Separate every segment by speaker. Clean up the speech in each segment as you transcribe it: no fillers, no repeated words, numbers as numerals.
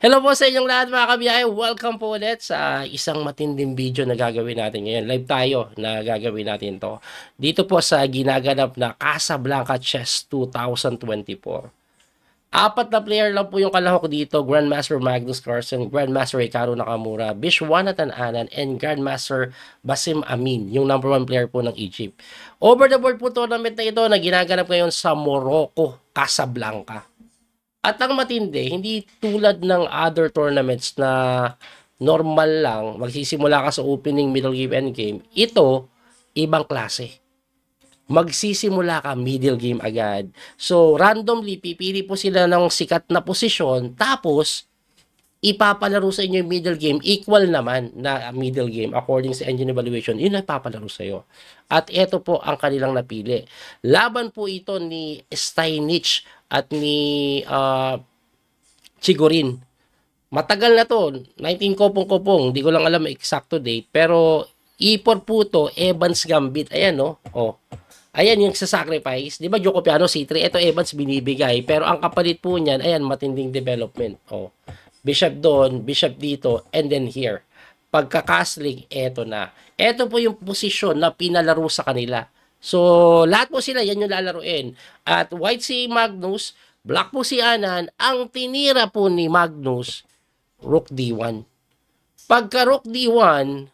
Speaker 1: Hello po sa inyong lahat mga kabiyahe. Welcome po ulit sa isang matinding video na gagawin natin ngayon. Live tayo na gagawin natin to. Dito po sa ginaganap na Casablanca Chess 2024. Apat na player lang po yung kalahok dito. Grandmaster Magnus Carlsen, Grandmaster Hikaru Nakamura, Viswanathan Anand, and Grandmaster Basim Amin, yung number 1 player po ng Egypt. Over the board po tournament na ito na ginaganap ngayon sa Morocco, Casablanca. At ang matindi, hindi tulad ng other tournaments na normal lang, magsisimula ka sa opening, middle game, end game. Ito, ibang klase. Magsisimula ka, middle game agad. So, randomly, pipili po sila ng sikat na posisyon, tapos, ipapalaro sa inyo yung middle game, equal naman na middle game according sa engine evaluation, yun ang ipapalaro sa iyo. At ito po ang kanilang napili. Laban po ito ni Steinich at ni Chigorin. Matagal na to, 19 kopong-kopong, hindi ko lang alam eksakto date, pero E4 po to, Evans Gambit, ayan no, oh. Ayan yung sa sacrifice, di ba Joko Piano C3, ito Evans binibigay, pero ang kapalit po niyan, ayan matinding development, oh. Bishop doon, bishop dito, and then here. Pagka-castling, eto na. Eto po yung posisyon na pinalaro sa kanila. So, lahat po sila, yan yung lalaruin. At white si Magnus, black po si Anand. Ang tinira po ni Magnus, Rook D1. Pagka Rook D1,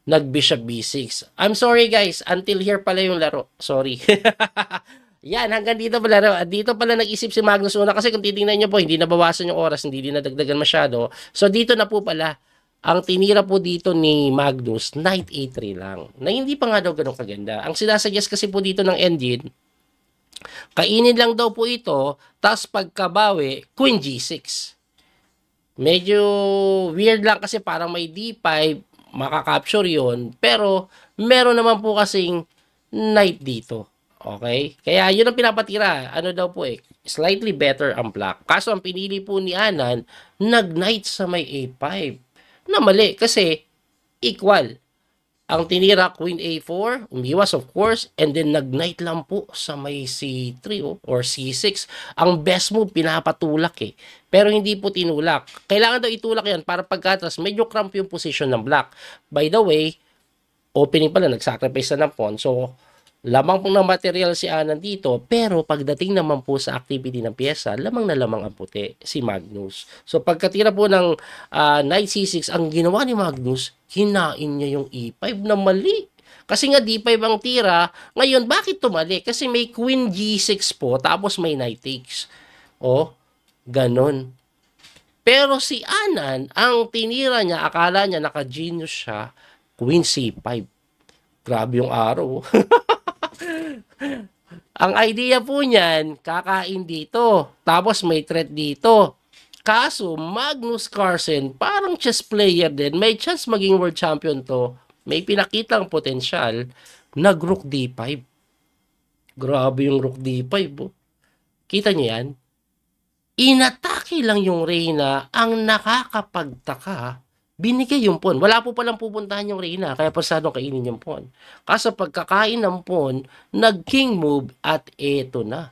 Speaker 1: nag-bishop B6. I'm sorry guys, until here pala yung laro. Sorry. Yan, hanggang dito pala. Dito pala nag-isip si Magnus una kasi kung titingnan nyo po, hindi nabawasan yung oras, hindi din nadagdagan masyado. So, dito na po pala, ang tinira po dito ni Magnus, Knight A3 lang. Na hindi pa nga daw ganun kaganda. Ang sinasuggest kasi po dito ng engine, kainin lang daw po ito, tapos pagkabawi, Queen G6. Medyo weird lang kasi parang may D5, makakapture yon, pero meron naman po kasing Knight dito. Okay? Kaya yun ang pinapatira. Ano daw po slightly better ang black. Kaso ang pinili po ni Anand, nag-knight sa may A5. Na mali kasi equal. Ang tinira Queen A4, umiwas of course, and then nag-knight lang po sa may C3 or C6. Ang best move, pinapatulak Pero hindi po tinulak. Kailangan daw itulak yan para pagkatras, medyo cramp yung position ng black. By the way, opening pala, nag-sacrifice na ng pawn. So, lamang pong ng material si Anand dito, pero pagdating naman po sa activity ng pyesa, lamang na lamang ang puti, si Magnus. So pagkatira po ng Knight C6, ang ginawa ni Magnus, hinain niya yung E5 na mali. Kasi nga D5 ang tira, ngayon bakit tumali? Kasi may Queen G6 po, tapos may Knight takes. Oh, ganon. Pero si Anand, ang tinira niya, akala niya naka-genius siya, Queen C5. Grabe yung araw. Ang idea po niyan, kakain dito. Tapos may threat dito. Kaso, Magnus Carlsen, parang chess player din. May chance maging world champion to. May pinakitang potensyal. Nag-rook D5. Grabe yung rook D5. Oh. Kita niyo yan? Inatake lang yung Reyna. Ang nakakapagtaka, binigay yung pawn. Wala po palang pupuntahan yung Reyna, kaya pasadong kainin yung pawn. Kaso pagkakain ng pawn, nag-king move at eto na.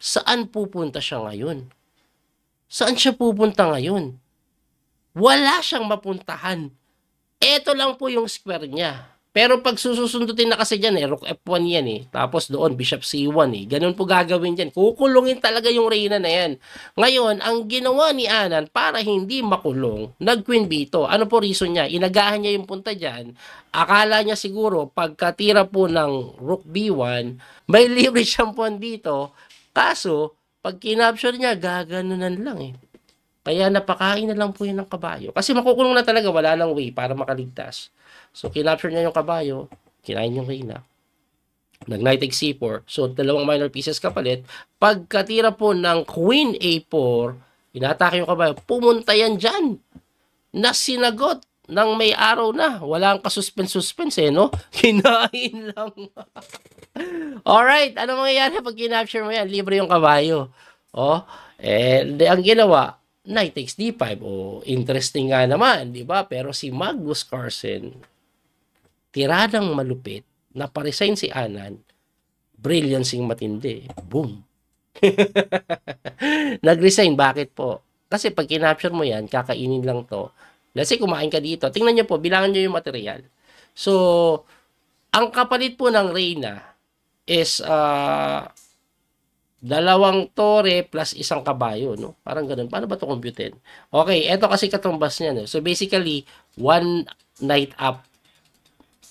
Speaker 1: Saan pupunta siya ngayon? Saan siya pupunta ngayon? Wala siyang mapuntahan. Eto lang po yung square niya. Pero pag susundutin na kasi dyan Rook F1 yan Tapos doon, Bishop C1 Ganun po gagawin dyan. Kukulungin talaga yung Reyna na yan. Ngayon, ang ginawa ni Anand para hindi makulong, nag-Queen B2. Ano po reason niya? Inagahan niya yung punta dyan. Akala niya siguro, pagkatira po ng Rook B1, may libre siyang pawn dito. Kaso, pag kinapture niya, gaganunan lang Kaya napakain na lang po yun ng kabayo. Kasi makukulong na talaga, wala nang way para makaligtas. So, kinapture niya yung kabayo, kinain yung Reyna. Nag-knight takes C4. So, dalawang minor pieces kapalit. Pagkatira po ng Queen A4, inatake yung kabayo, pumunta yan dyan. Na sinagot ng may araw na. Walang kasuspense-suspense no? Kinain lang. Alright, ano mangyayari pag kinapture mo yan? Libre yung kabayo. Ang ginawa, Knight takes D5. Interesting nga naman, di ba? Pero si Magnus Carlsen, tiradang malupit, naparesign si Anand, brilliance matindi. Boom. Nag-resign. Bakit po? Kasi pag kinapture mo yan, kakainin lang to. Let's say, kumain ka dito. Tingnan nyo po, bilangan nyo yung material. So, ang kapalit po ng Reyna is 2 tore plus 1 kabayo, no? Parang ganun. Paano ba ito computein? Okay, eto kasi katumbas niya, no? So, basically, 1 night up.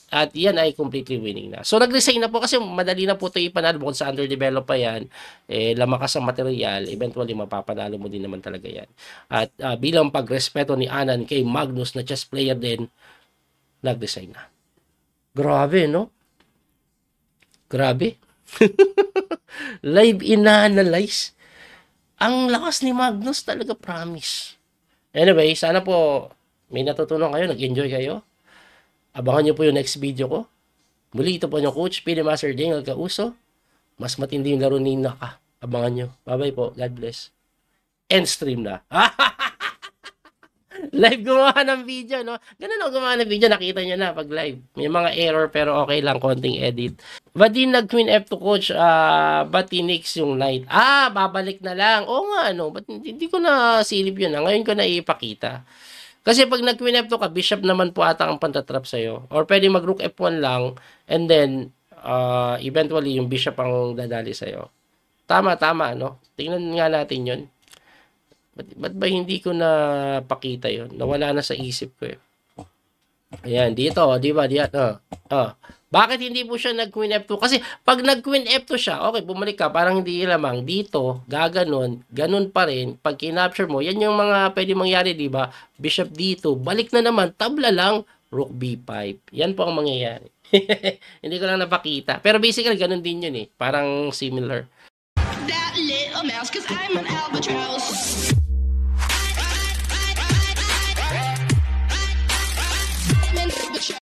Speaker 1: At yan ay completely winning na. So, nag-resign na po kasi madali na po ito ipanalo. Bukod sa underdevelop pa yan, lamakas ang material, eventually mapapanalo mo din naman talaga yan. At bilang pagrespeto ni Anan kay Magnus na chess player din, nag-resign na. Grabe, no? Grabe. Live in-analyze. Ang lakas ni Magnus talaga, promise. Anyway, sana po may natutunan kayo, nag-enjoy kayo. Abangan nyo po yung next video ko. Muli, ito po yung Coach Pili Master Daniel Causo. Mas matindi yung laro ni Naka. Abangan nyo. Bye-bye po. God bless. End stream na. Live gumawa ng video, no? Ganun ako gumawa ng video. Nakita nyo na pag live. May mga error pero okay lang. Konting edit. Ba't din nag-Queen F2 Coach? Ba't tinix yung knight? Babalik na lang. Oo nga, no? Ba't hindi ko na silip yun. Ngayon ko na ipakita. Kasi pag nag-Queen F2 ka, Bishop naman po ata ang pantatrap sa'yo. Or pwede mag-Rook F1 lang, and then, eventually, yung Bishop ang dadali sa'yo. Tama, no? Tingnan nga natin yun. Ba't ba hindi ko na pakita yun? Nawala na sa isip ko eh. Ayan, dito, di ba? Bakit hindi po siya nag-Queen F2? Kasi pag nag-Queen F2 siya, okay, bumalik ka, parang hindi lamang. Dito, gaganon, ganun pa rin. Pag kinapture mo, yan yung mga pwede mangyari, di ba? Bishop dito, balik na naman, tabla lang, Rook B5. Yan po ang mangyayari. Hindi ko lang napakita. Pero basically, ganun din yun eh. Parang similar. That little mouse, 'cause I'm an albatross.